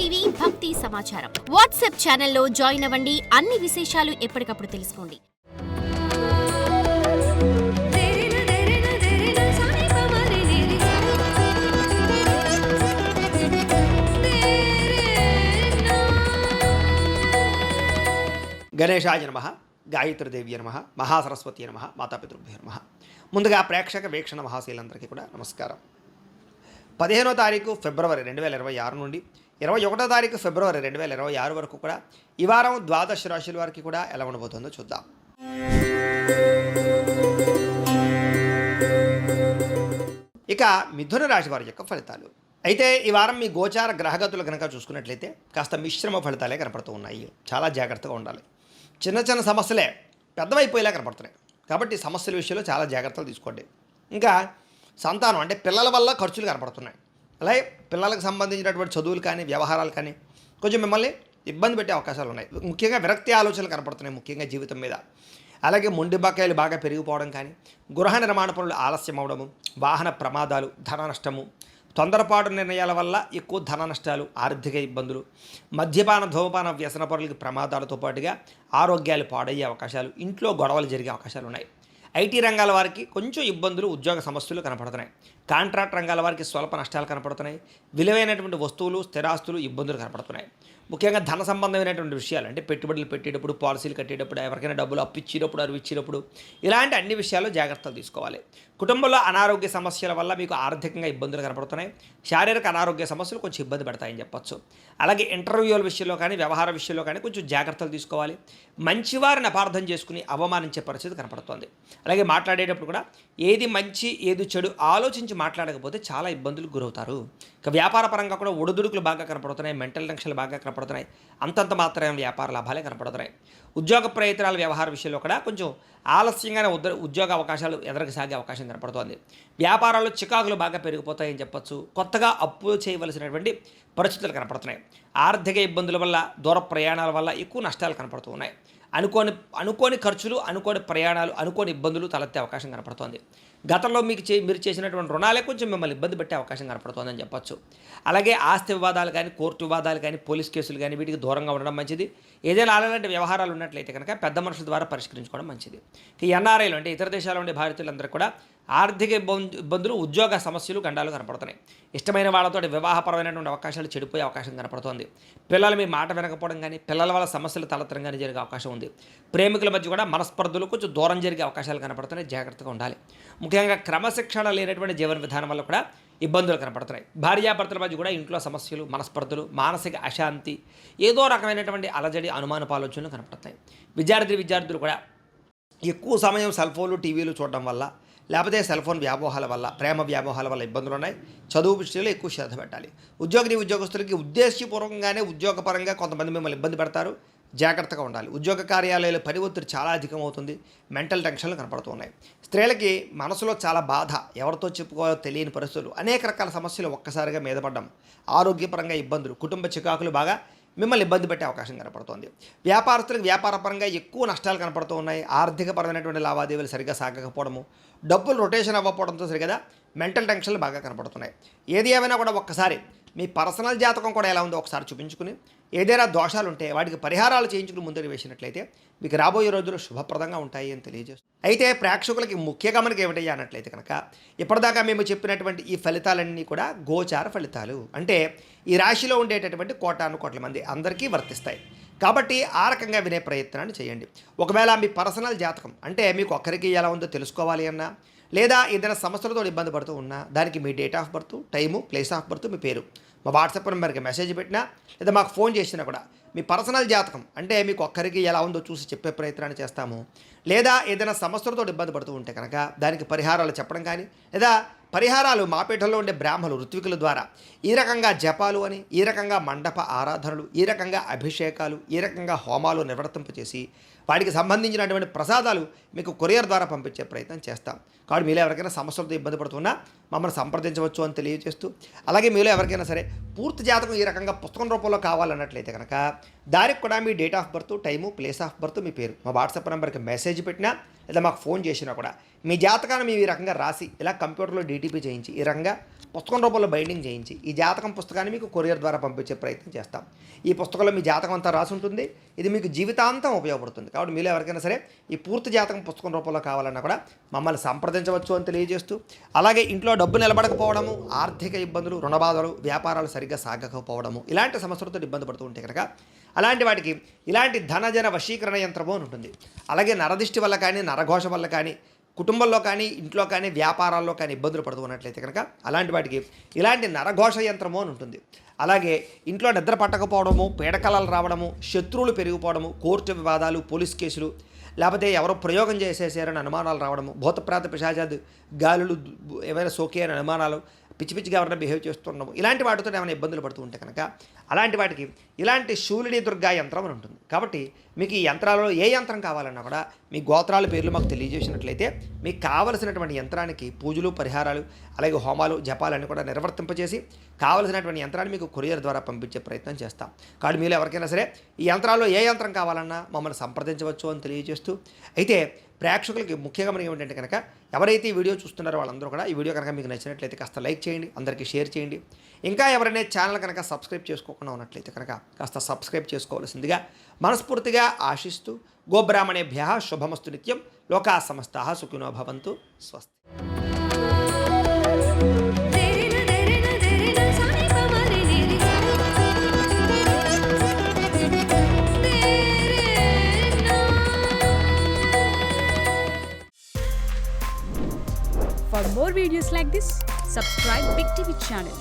TV భక్తి సమాచారం WhatsApp ఛానల్లో జాయిన్ అవ్వండి. అన్ని విశేషాలు ఎప్పటికప్పుడు తెలుసుకోండి. గణేశాయ నమః, గాయత్రీదేవి నమః, మహాసరస్వతి నమః, మాతాపితృభ్యో నమః. ముందుగా ప్రేక్షక వీక్షణ మహాశీలందరికీ కూడా నమస్కారం. 15వ తారీఖు ఫిబ్రవరి 2026 నుండి 21వ తారీఖు ఫిబ్రవరి 2026 వరకు కూడా ఈ వారం ద్వాదశ రాశుల వారికి కూడా ఎలా ఉండబోతుందో చూద్దాం. ఇక మిథున రాశి వారి యొక్క ఫలితాలు. అయితే ఈ వారం మీ గోచార గ్రహగతులు కనుక చూసుకున్నట్లయితే కాస్త మిశ్రమ ఫలితాలే కనపడుతూ ఉన్నాయి. చాలా జాగ్రత్తగా ఉండాలి. చిన్న చిన్న సమస్యలే పెద్దవైపోయేలా కనపడుతున్నాయి. కాబట్టి సమస్యల విషయంలో చాలా జాగ్రత్తలు తీసుకోండి. ఇంకా సంతానం అంటే పిల్లల వల్ల ఖర్చులు కనపడుతున్నాయి. అలాగే పిల్లలకు సంబంధించినటువంటి చదువులు కానీ వ్యవహారాలు కానీ కొంచెం మిమ్మల్ని ఇబ్బంది పెట్టే అవకాశాలు ఉన్నాయి. ముఖ్యంగా విరక్తి ఆలోచనలు కనపడుతున్నాయి, ముఖ్యంగా జీవితం మీద. అలాగే మొండి బకాయిలు బాగా పెరిగిపోవడం కానీ, గృహ నిర్మాణ పనులు ఆలస్యం అవడము, వాహన ప్రమాదాలు, ధన నష్టము, తొందరపాటు నిర్ణయాల వల్ల ఎక్కువ ధన నష్టాలు, ఆర్థిక ఇబ్బందులు, మద్యపాన ధూమపాన వ్యసన పనులకి ప్రమాదాలతో పాటుగా ఆరోగ్యాలు పాడయ్యే అవకాశాలు, ఇంట్లో గొడవలు జరిగే అవకాశాలు ఉన్నాయి. ఐటీ రంగాల వారికి కొంచెం ఇబ్బందులు, ఉద్యోగ సమస్యలు కనపడుతున్నాయి. కాంట్రాక్ట్ రంగాల వారికి స్వల్ప నష్టాలు కనపడుతున్నాయి. విలువైనటువంటి వస్తువులు, స్థిరాస్తులు ఇబ్బందులు కనపడుతున్నాయి. ముఖ్యంగా ధన సంబంధమైనటువంటి విషయాలు అంటే పెట్టుబడులు పెట్టేటప్పుడు, పాలసీలు కట్టేటప్పుడు, ఎవరికైనా డబ్బులు అప్పు ఇచ్చేటప్పుడు, అరువు ఇచ్చేటప్పుడు ఇలాంటి అన్ని విషయాల్లో జాగ్రత్తలు తీసుకోవాలి. కుటుంబంలో అనారోగ్య సమస్యల వల్ల మీకు ఆర్థికంగా ఇబ్బందులు కనపడుతున్నాయి. శారీరక అనారోగ్య సమస్యలు కొంచెం ఇబ్బంది పెడతాయని చెప్పొచ్చు. అలాగే ఇంటర్వ్యూల విషయంలో కానీ, వ్యవహార విషయంలో కానీ కొంచెం జాగ్రత్తలు తీసుకోవాలి. మంచివారిని అపార్థం చేసుకుని అవమానించే పరిస్థితి కనపడుతోంది. అలాగే మాట్లాడేటప్పుడు కూడా ఏది మంచి ఏది చెడు ఆలోచించి మాట్లాడకపోతే చాలా ఇబ్బందులు గురవుతారు. ఇక వ్యాపార పరంగా కూడా ఒడిదుడుకులు బాగా కనపడుతున్నాయి. మెంటల్ టెన్షన్లు బాగా కనపడుతున్నాయి. అంతంత మాత్రమే వ్యాపార లాభాలే కనపడుతున్నాయి. ఉద్యోగ ప్రయత్నాల వ్యవహార విషయంలో కూడా కొంచెం ఆలస్యంగానే ఉద్యోగ అవకాశాలు ఎదురుకు సాగే అవకాశం కనపడుతోంది. వ్యాపారాల్లో చికాకులు బాగా పెరిగిపోతాయని చెప్పొచ్చు. కొత్తగా అప్పు చేయవలసినటువంటి పరిస్థితులు కనపడుతున్నాయి. ఆర్థిక ఇబ్బందుల వల్ల, దూర ప్రయాణాల వల్ల ఎక్కువ నష్టాలు కనపడుతూ ఉన్నాయి. అనుకోని ఖర్చులు, అనుకోని ప్రయాణాలు, అనుకోని ఇబ్బందులు తలెత్తే అవకాశం కనపడుతోంది. గతంలో మీరు చేసినటువంటి రుణాలే కొంచెం మిమ్మల్ని ఇబ్బంది పెట్టే అవకాశం కనపడుతోందని చెప్పొచ్చు. అలాగే ఆస్తి వివాదాలు కానీ, కోర్టు వివాదాలు కానీ, పోలీస్ కేసులు కానీ వీటికి దూరంగా ఉండడం మంచిది. ఏదైనా అలాంటి వ్యవహారాలు ఉన్నట్లయితే కనుక పెద్ద మనుషుల ద్వారా పరిష్కరించుకోవడం మంచిది. ఈ ఎన్ఆర్ఐలు అంటే ఇతర దేశాల్లో ఉండే భారతీయులందరూ కూడా ఆర్థిక ఇబ్బందులు, ఉద్యోగ సమస్యలు, గండాలు కనపడుతున్నాయి. ఇష్టమైన వాళ్ళతో వివాహపరమైనటువంటి అవకాశాలు చెడిపోయే అవకాశం కనపడుతోంది. పిల్లలు మీ మాట వినకపోవడం కానీ, పిల్లల వల్ల సమస్యలు తలెత్తడం కానీ జరిగే అవకాశం ఉంది. ప్రేమికుల మధ్య కూడా మనస్పర్ధలు కొంచెం దూరం జరిగే అవకాశాలు కనపడుతున్నాయి. జాగ్రత్తగా ఉండాలి. ముఖ్యంగా క్రమశిక్షణ లేనటువంటి జీవన విధానం వల్ల కూడా ఇబ్బందులు కనపడుతున్నాయి. భార్యాభర్తల మధ్య కూడా ఇంట్లో సమస్యలు, మనస్పర్ధలు, మానసిక అశాంతి, ఏదో రకమైనటువంటి అలజడి, అనుమానపు ఆలోచనలు కనపడుతున్నాయి. విద్యార్థులు కూడా ఎక్కువ సమయం సెల్ ఫోన్లు, టీవీలు చూడడం వల్ల, లేకపోతే సెల్ ఫోన్ వ్యామోహాల వల్ల, ప్రేమ వ్యామోహాల వల్ల ఇబ్బందులు ఉన్నాయి. చదువు విషయంలో ఎక్కువ శ్రద్ధ పెట్టాలి. ఉద్యోగస్తులకి ఉద్దేశపూర్వకంగానే ఉద్యోగపరంగా కొంతమంది మిమ్మల్ని ఇబ్బంది పెడతారు. జాగ్రత్తగా ఉండాలి. ఉద్యోగ కార్యాలయాల్లో పని ఒత్తిడి చాలా అధికమవుతుంది. మెంటల్ టెన్షన్లు కనపడుతూ ఉన్నాయి. స్త్రీలకి మనసులో చాలా బాధ, ఎవరితో చెప్పుకోవాలో తెలియని పరిస్థితులు, అనేక రకాల సమస్యలు ఒక్కసారిగా మీద పడడం, ఆరోగ్యపరంగా ఇబ్బందులు, కుటుంబ చికాకులు బాగా మిమ్మల్ని ఇబ్బంది పెట్టే అవకాశం కనపడుతోంది. వ్యాపారస్తులకు వ్యాపారపరంగా ఎక్కువ నష్టాలు కనపడుతూ ఉన్నాయి. ఆర్థికపరమైనటువంటి లావాదేవీలు సరిగ్గా సాగకపోవడము, డబ్బులు రొటేషన్ అవ్వకపోవడంతో సరిగదా మెంటల్ టెన్షన్లు బాగా కనపడుతున్నాయి. ఏది ఏమైనా కూడా ఒక్కసారి మీ పర్సనల్ జాతకం కూడా ఎలా ఉందో ఒకసారి చూపించుకుని, ఏదైనా దోషాలు ఉంటే వాటికి పరిహారాలు చేయించుకుని ముందుకు వేసినట్లయితే మీకు రాబోయే రోజులు శుభప్రదంగా ఉంటాయి అని తెలియజేస్తుంది. అయితే ప్రేక్షకులకి ముఖ్య గమనిక ఏమిటయ్యా అన్నట్లయితే కనుక, ఇప్పటిదాకా మేము చెప్పినటువంటి ఈ ఫలితాలన్నీ కూడా గోచార ఫలితాలు. అంటే ఈ రాశిలో ఉండేటటువంటి కోటాను మంది అందరికీ వర్తిస్తాయి. కాబట్టి ఆ రకంగా వినే ప్రయత్నాన్ని చేయండి. ఒకవేళ మీ పర్సనల్ జాతకం అంటే మీకు ఒక్కరికి ఎలా ఉందో తెలుసుకోవాలి అన్నా, లేదా ఏదైనా సమస్యలతో ఇబ్బంది పడుతూ ఉన్నా, దానికి మీ date of birth, time, place of birth, మీ పేరు మా వాట్సాప్ నెంబర్కి మెసేజ్ పెట్టినా, లేదా మాకు ఫోన్ చేసినా కూడా మీ పర్సనల్ జాతకం అంటే మీకు ఒక్కరికి ఎలా ఉందో చూసి చెప్పే ప్రయత్నాన్ని చేస్తాము. లేదా ఏదైనా సమస్యలతో ఇబ్బంది పడుతూ ఉంటే కనుక దానికి పరిహారాలు చెప్పడం కానీ, లేదా పరిహారాలు మా పీఠంలో ఉండే బ్రాహ్మణులు, ఋత్వికుల ద్వారా ఈ రకంగా జపాలు అని, ఈ రకంగా మండప ఆరాధనలు, ఈ రకంగా అభిషేకాలు, ఈ రకంగా హోమాలు నిర్వర్తింపచేసి వాటికి సంబంధించినటువంటి ప్రసాదాలు మీకు కొరియర్ ద్వారా పంపించే ప్రయత్నం చేస్తాం. కాబట్టి మీలో ఎవరికైనా సమస్యలతో ఇబ్బంది పడుతున్నా మమ్మల్ని సంప్రదించవచ్చు అని తెలియజేస్తూ, అలాగే మీలో ఎవరికైనా సరే పూర్తి జాతకం ఈ రకంగా పుస్తకం రూపంలో కావాలన్నట్లయితే కనుక దానికి కూడా మీ date of birth, time, place of birth, మీ పేరు మా వాట్సాప్ నెంబర్కి మెసేజ్ పెట్టినా లేదా మాకు ఫోన్ చేసినా కూడా మీ జాతకాన్ని మేము ఈ రకంగా రాసి ఇలా కంప్యూటర్లో డీటీపీ చేయించి ఈ రకంగా పుస్తకం రూపంలో బైండింగ్ చేయించి ఈ జాతకం పుస్తకాన్ని మీకు కొరియర్ ద్వారా పంపించే ప్రయత్నం చేస్తాం. ఈ పుస్తకంలో మీ జాతకం అంతా రాసి ఉంటుంది. ఇది మీకు జీవితాంతం ఉపయోగపడుతుంది. కాబట్టి మీలో ఎవరికైనా సరే ఈ పూర్తి జాతకం పుస్తకం రూపంలో కావాలన్నా కూడా మమ్మల్ని సంప్రదించవచ్చు అని తెలియజేస్తూ, అలాగే ఇంట్లో డబ్బు నిలబడకపోవడము, ఆర్థిక ఇబ్బందులు, రుణబాధలు, వ్యాపారాలు సరిగ్గా సాగకపోవడము ఇలాంటి సమస్యలతో ఇబ్బంది పడుతూ ఉంటే కనుక అలాంటి వాటికి ఇలాంటి ధనజన వశీకరణ యంత్రము అని ఉంటుంది. అలాగే నరదిష్టి వల్ల కానీ, నరఘోష వల్ల కానీ, కుటుంబంలో కానీ, ఇంట్లో కానీ, వ్యాపారాల్లో కానీ ఇబ్బందులు పడుతూ ఉన్నట్లయితే కనుక అలాంటి వాటికి ఇలాంటి నరఘోష యంత్రము అని ఉంటుంది. అలాగే ఇంట్లో నిద్ర పట్టకపోవడము, పీడకలలు రావడము, శత్రువులు పెరిగిపోవడము, కోర్టు వివాదాలు, పోలీస్ కేసులు, లేకపోతే ఎవరో ప్రయోగం చేసేసారని అనుమానాలు రావడము, భూతప్రాత పిశాచాలు, గాలులు ఏమైనా సోకే అని అనుమానాలు, పిచ్చి పిచ్చిగా ఎవరైనా బిహేవ్ చేస్తుండము, ఇలాంటి వాటితో ఏమైనా ఇబ్బందులు పడుతూ ఉంటే కనుక అలాంటి వాటికి ఇలాంటి శూలిని దుర్గా యంత్రం అని ఉంటుంది. కాబట్టి మీకు ఈ యంత్రాలలో ఏ యంత్రం కావాలన్నా కూడా మీ గోత్రాల పేర్లు మాకు తెలియజేసినట్లయితే మీకు కావలసినటువంటి యంత్రానికి పూజలు, పరిహారాలు, అలాగే హోమాలు, జపాలన్నీ కూడా నిర్వర్తింపచేసి కావలసినటువంటి యంత్రాన్ని మీకు కొరియర్ ద్వారా పంపించే ప్రయత్నం చేస్తాం. కాబట్టి మీరు ఎవరికైనా సరే ఈ యంత్రాల్లో ఏ యంత్రం కావాలన్నా మమ్మల్ని సంప్రదించవచ్చు అని తెలియజేస్తూ, అయితే ప్రేక్షకులకి ముఖ్యంగా మనకి ఏమిటంటే కనుక ఎవరైతే ఈ వీడియో చూస్తున్నారో వాళ్ళందరూ కూడా ఈ వీడియో కనుక మీకు నచ్చినట్లయితే కాస్త లైక్ చేయండి, అందరికీ షేర్ చేయండి. ఇంకా ఎవరైనా ఛానల్ కనుక సబ్స్క్రైబ్ చేసుకోకుండా ఉన్నట్లయితే కనుక కాస్త సబ్స్క్రైబ్ చేసుకోవాల్సిందిగా మనస్ఫూర్తిగా ఆశిస్తూ, గోబ్రాహ్మణేభ్యః శుభమస్తు నిత్యం, లోకా సమస్తాః సుఖినో భవంతు, స్వస్తి. For more videos like this, subscribe Big TV channel.